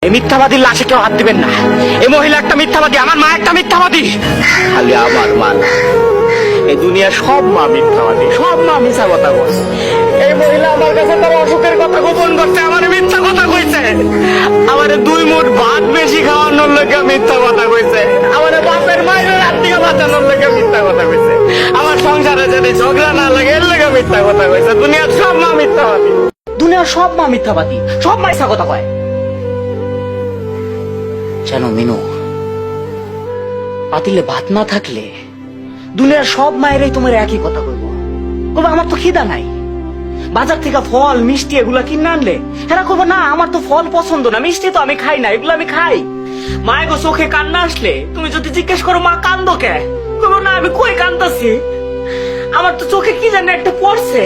এই মিথ্যাবাদীর লাশে কেউ হাত দিবেন না। এই মহিলা একটা মিথ্যাবাদী, আমার মা একটা মিথ্যাবাদী। খালি আমার মা না, এই দুনিয়ার সব মা মিথ্যাবাদী, সব মা মিথ্যা কথা বলছে। এই মহিলা আমার কাছে তার অসুখের কথা গোপন করতে আমার মিথ্যা কথা কইছে। আমার 2 মুঠ ভাত বেশি খাওয়ানোর লোকে মিথ্যা কথা কইছে। আমার বাপের মায়ের রাত থেকে বাঁচানোর লোকে মিথ্যা কথা কইছে। আমার সংসারে যদি ঝগড়া না লাগে এর লোকে মিথ্যা কথা কইছে। দুনিয়ার সব মা মিথ্যাবাদী, দুনিয়ার সব মা মিথ্যাবাদী, সব মা মিথ্যা কথা কয়। জানো মিনু, পাতিলে ভাত না থাকলে দুনিয়ার সব মায়েরাই তোমার একই কথা কইবো। আমার তো খিদা নাই, বাজার থেকে ফল মিষ্টি এগুলা কিনে আনলে এরা কইবো না আমার তো ফল পছন্দ না, মিষ্টি তো আমি খাই না, এগুলো আমি খাই। মায়ের গো চোখে কান্না আসলে তুমি যদি জিজ্ঞেস করো মা কান্দো কে, কইবো না আমি কই কান্দাছি, আমার তো চোখে কি জানি একটা পড়ছে।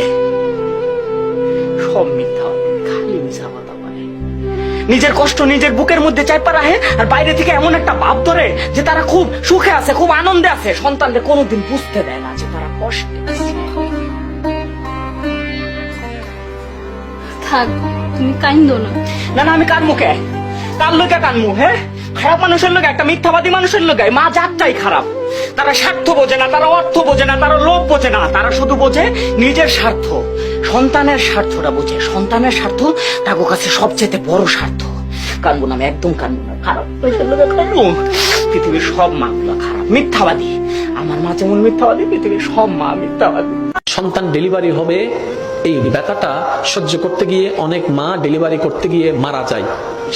সব মিথ্যা, খালি মিথ্যা কথা বলে। নিজের কষ্ট নিজের বুকের মধ্যে চাইপা রাখে, আর বাইরে থেকে এমন একটা ভাব ধরে যে তারা খুব সুখে আছে, খুব আনন্দে আছে। সন্তানদের কোনোদিন বুঝতে দেয় না যে তারা কষ্টে আছে। থাক, তুমি কাইন্দো না। না না, আমি কানমু কে? কার লোকে কানমু? হ্যাঁ, খারাপ মানুষের লোকে, একটা মিথ্যাবাদী মানুষের লোকে। মা জাতটাই খারাপ। তারা স্বার্থ বোঝে না, তারা অর্থ বোঝে না, তারা লোভ বোঝে না, তারা শুধু বোঝে নিজের স্বার্থ। সন্তানের স্বার্থটা বোঝে, সন্তানের স্বার্থ তার কাছে সবচেয়ে বড় স্বার্থ। কানবো না, আমি একদম কানবো না। খারাপ মানুষের লোকে কানবো? পৃথিবীর সব মা গুলো খারাপ, মিথ্যাবাদী। আমার মা যেমন মিথ্যাবাদী, পৃথিবীর সব মা মিথ্যাবাদী। সন্তান ডেলিভারি হবে, এই ব্যথাটা সহ্য করতে গিয়ে অনেক মা ডেলিভারি করতে গিয়ে মারা যায়।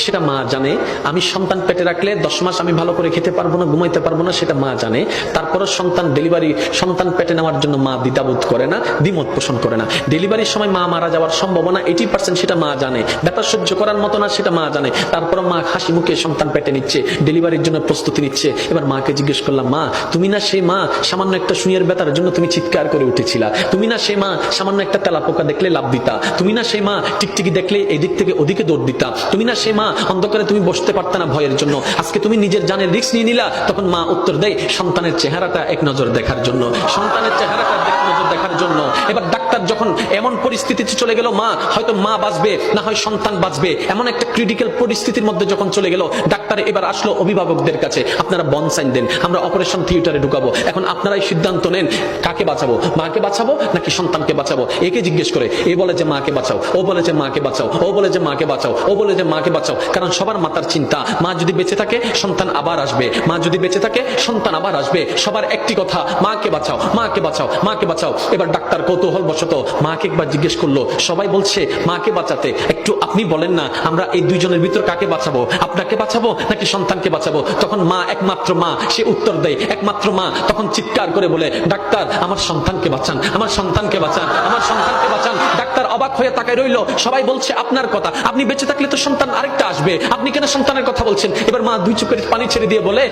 সেটা মা জানে। আমি সন্তান পেটে রাখলে 10 মাস আমি ভালো করে খেতে পারবো না, ঘুমাইতে পারবো না, সেটা মা জানে। তারপরে সন্তান পেটে নেওয়ার জন্য মা দ্বিধাবোধ করে না, দ্বিমত পোষণ করে না। ডেলিভারির সময় মা মারা যাওয়ার সম্ভাবনা 80%, সেটা মা জানে। ব্যথা সহ্য করার মতো না, সেটা মা জানে। তারপর মা হাসি মুখে সন্তান পেটে নিচ্ছে, ডেলিভারির জন্য প্রস্তুতি নিচ্ছে। এবার মাকে জিজ্ঞেস করলাম, মা তুমি না সেই মা সামান্য একটা সুইয়ের ব্যথার জন্য তুমি চিৎকার করে উঠেছিলা? তুমি না সেই মা সামান্য একটা তেলাপোকা দেখলে লাভ দিতা? তুমি না সেই মা টিকটিকি দেখলে এদিক থেকে ওদিকে দৌড় দিতা? তুমি না সেই মা অন্ধকারে তুমি বসতে পারতা না ভয়ের জন্য? আজকে তুমি নিজের জানের রিস্ক নিয়ে নিলা। তখন মা উত্তর দেয়, সন্তানের চেহারাটা এক নজর দেখার জন্য, সন্তানের চেহারাটা এক নজর দেখার জন্য। এবার ডাক্তার যখন এমন পরিস্থিতিতে চলে গেল, মা হয়তো মা বাঁচবে না হয় সন্তান বাঁচবে, এমন একটা ক্রিটিক্যাল পরিস্থিতির মধ্যে যখন চলে গেল, ডাক্তার এবার আসলো অভিভাবকদের কাছে, আপনারা বন সাইন দেন, আমরা অপারেশন থিয়েটারে ঢুকাবো। এখন আপনারাই সিদ্ধান্ত নেন, কাকে বাঁচাবো, মাকে বাঁচাবো নাকি সন্তানকে বাঁচাবো? একে জিজ্ঞেস করে এ বলে যে মাকে বাঁচাও, ও বলে যে মাকে বাঁচাও, ও বলে যে মাকে বাঁচাও, ও বলে যে মাকে বাঁচাও। কারণ সবার মাথার চিন্তা, মা যদি বেঁচে থাকে সন্তান আবার আসবে, মা যদি বেঁচে থাকে সন্তান আবার আসবে। সবার একটি কথা, মাকে বাঁচাও, মাকে বাঁচাও, মাকে বাঁচাও। এবার ডাক্তার কৌতূহল বশত মাকে একবার জিজ্ঞেস করলো, সবাই বলছে মাকে বাঁচাতে, একটু আপনি বলেন না আমরা এই দুইজনের ভিতর কাকে বাঁচাবো, আপনাকে বাঁচাবো নাকি সন্তানকে বাঁচাবো? তখন মা, একমাত্র মা, সে উত্তর দেয়, একমাত্র মা তখন চিৎকার করে বলে, ডাক্তার আমার সন্তানকে বাঁচান, আমার সন্তানকে বাঁচান, আমার সন্তানকে বাঁচান। ডাক্তার অবাক হয়ে তাকায় রইল। সবাই বলছে আপনার কথা, আপনি বেঁচে থাকলে তো সন্তান আরেকটা আসবে, আপনি কেন সন্তানের কথা বলছেন? এবার মা 2 চোখের পানি ছেড়ে দিয়ে বলে,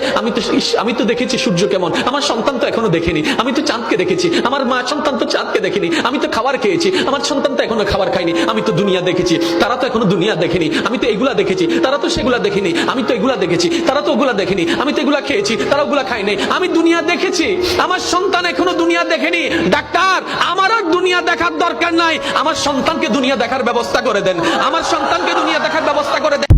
আমি তো দেখেছি সূর্য কেমন, আমার সন্তান তো এখনো দেখেনি। আমি তো চাঁদকে দেখেছি, আমার মা সন্তান তো চাঁদকে দেখেনি। আমি তো খাবার খেয়েছি, আমার সন্তান তো এখনো খাবার খায়নি। আমি তো দুনিয়া দেখেছি, তারা তো এখনো দুনিয়া দেখেনি। আমি তো এগুলা দেখেছি, তারা তো সেগুলা দেখেনি। আমি তো এগুলা দেখেছি, তারা তো ওগুলা দেখেনি। আমি তো এগুলা খেয়েছি, তারা ওগুলা খায়নি। আমি দুনিয়া দেখেছি, আমার সন্তান এখনো দুনিয়া দেখেনি। ডাক্তার আমার আর দুনিয়া দেখার দরকার নাই, আমার সন্তানকে দুনিয়া দেখার ব্যবস্থা করে দেন, আমার সন্তানকে দুনিয়া দেখার ব্যবস্থা করে দেন।